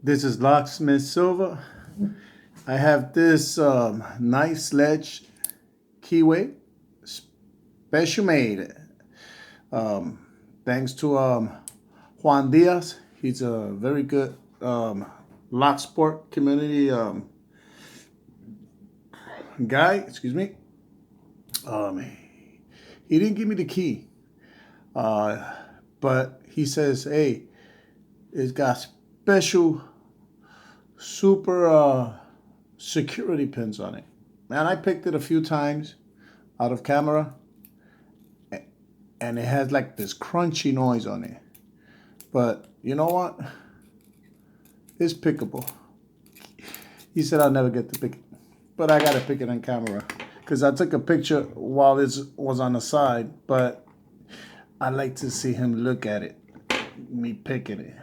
This is Locksmith Silva. I have this nice sledge keyway, special made. Thanks to Juan Diaz. He's a very good lock sport community guy. Excuse me. He didn't give me the key, but he says, "Hey, it's got special super security pins on it." Man, I picked it a few times out of camera, and it has like this crunchy noise on it. But you know what? It's pickable. He said I'll never get to pick it, but I gotta pick it on camera because I took a picture while this was on the side. But I like to see him look at it, me picking it.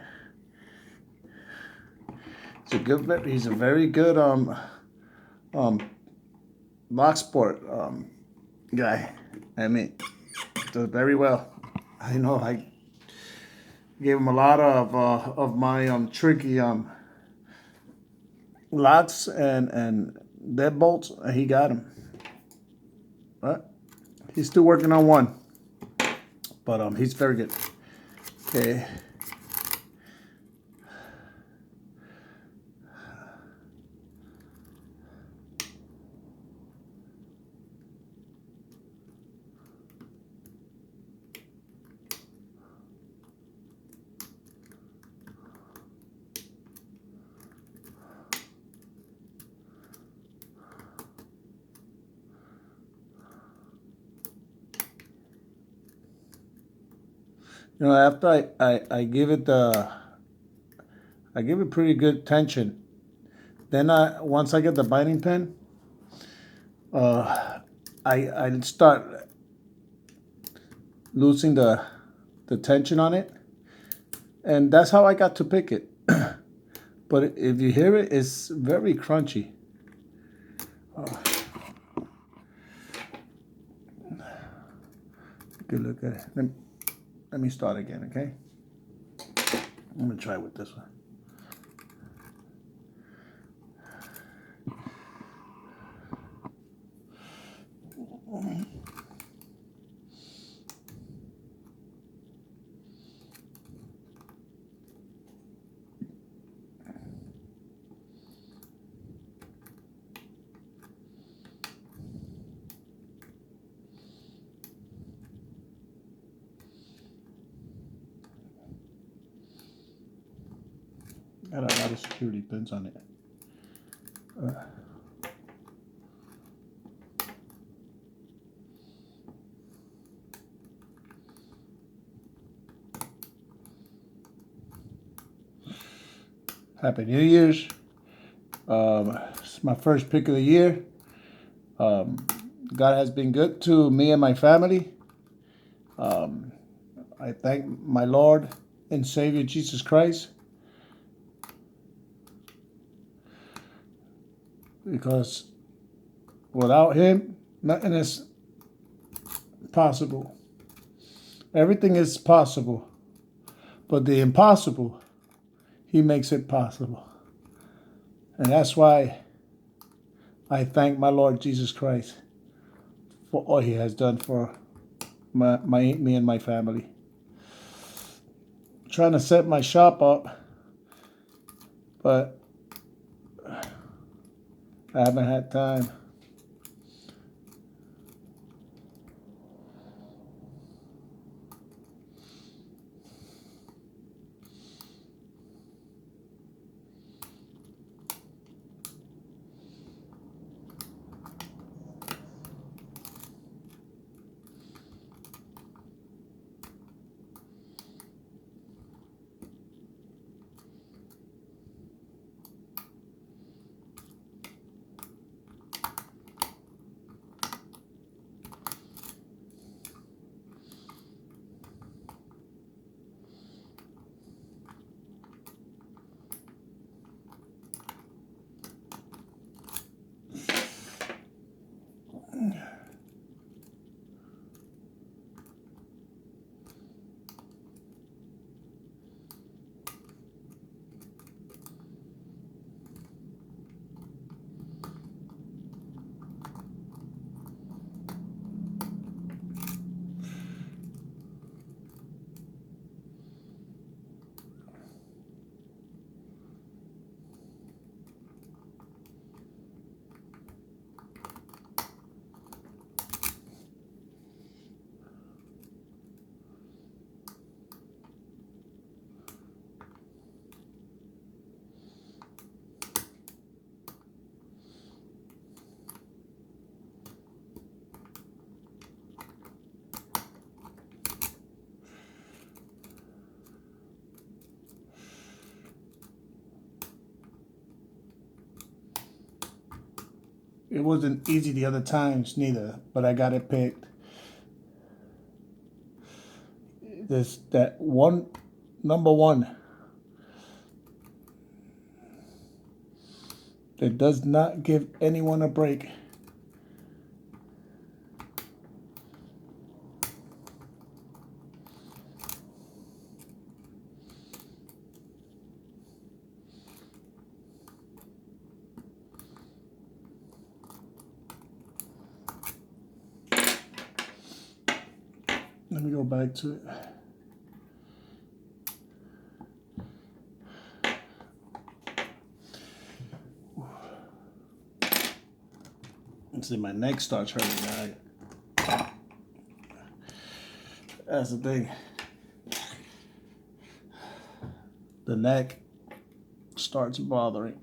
He's a very good lock sport guy. I mean, does very well. I know I gave him a lot of my tricky locks and deadbolts, and he got them. But he's still working on one. But he's very good. Okay. You know, after I give it pretty good tension. Then once I get the binding pin, I start losing the tension on it, and that's how I got to pick it. But if you hear it, it's very crunchy. Good look at it. Let me start again, okay? I'm gonna try with this one. Got a lot of security pins on it. Happy New Year's. It's my first pick of the year. God has been good to me and my family. I thank my Lord and Savior Jesus Christ, because without Him, nothing is possible. Everything is possible, but the impossible, He makes it possible. And that's why I thank my Lord Jesus Christ for all He has done for me and my family. I'm trying to set my shop up, but I haven't had time. It wasn't easy the other times neither, but I got it picked. There's that one, number one, that does not give anyone a break. Let me go back to it. Let's see, my neck starts hurting now. That's the thing. The neck starts bothering.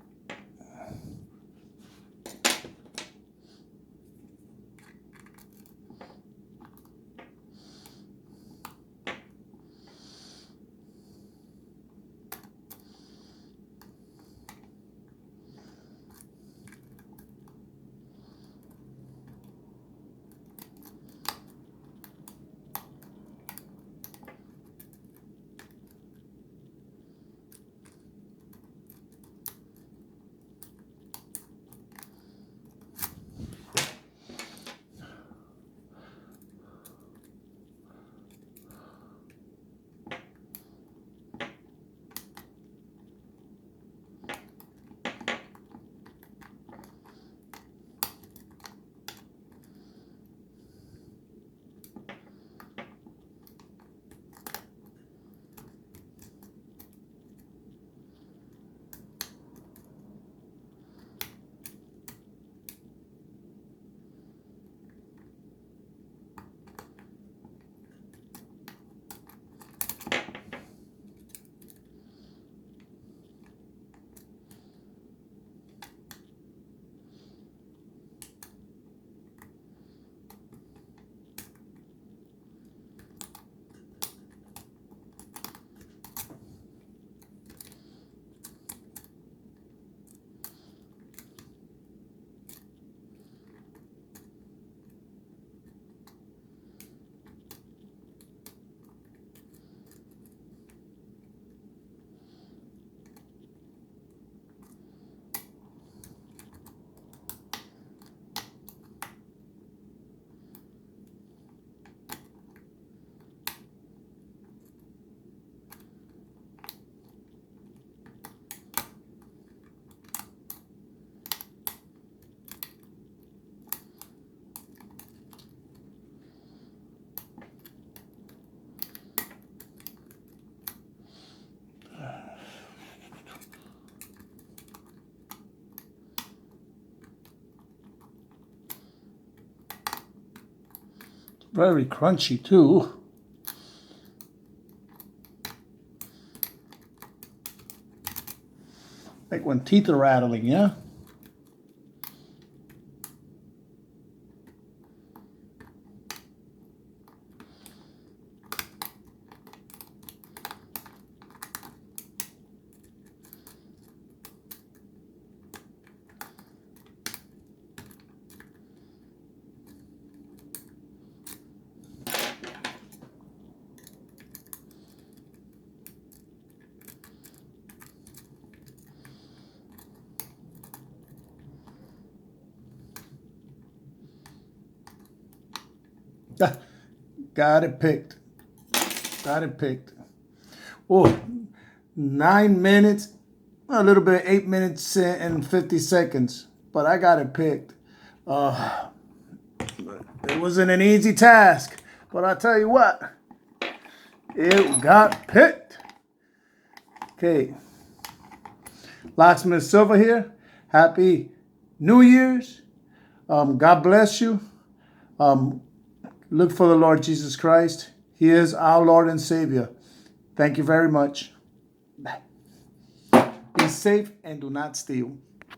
Very crunchy too. Like when teeth are rattling, yeah? Got it picked. Got it picked. Oh, 9 minutes, a little bit, 8 minutes and 50 seconds. But I got it picked. It wasn't an easy task. But I'll tell you what, it got picked. Okay. Locksmith Silva here. Happy New Year's. God bless you. Look for the Lord Jesus Christ. He is our Lord and Savior. Thank you very much. Bye. Be safe and do not steal.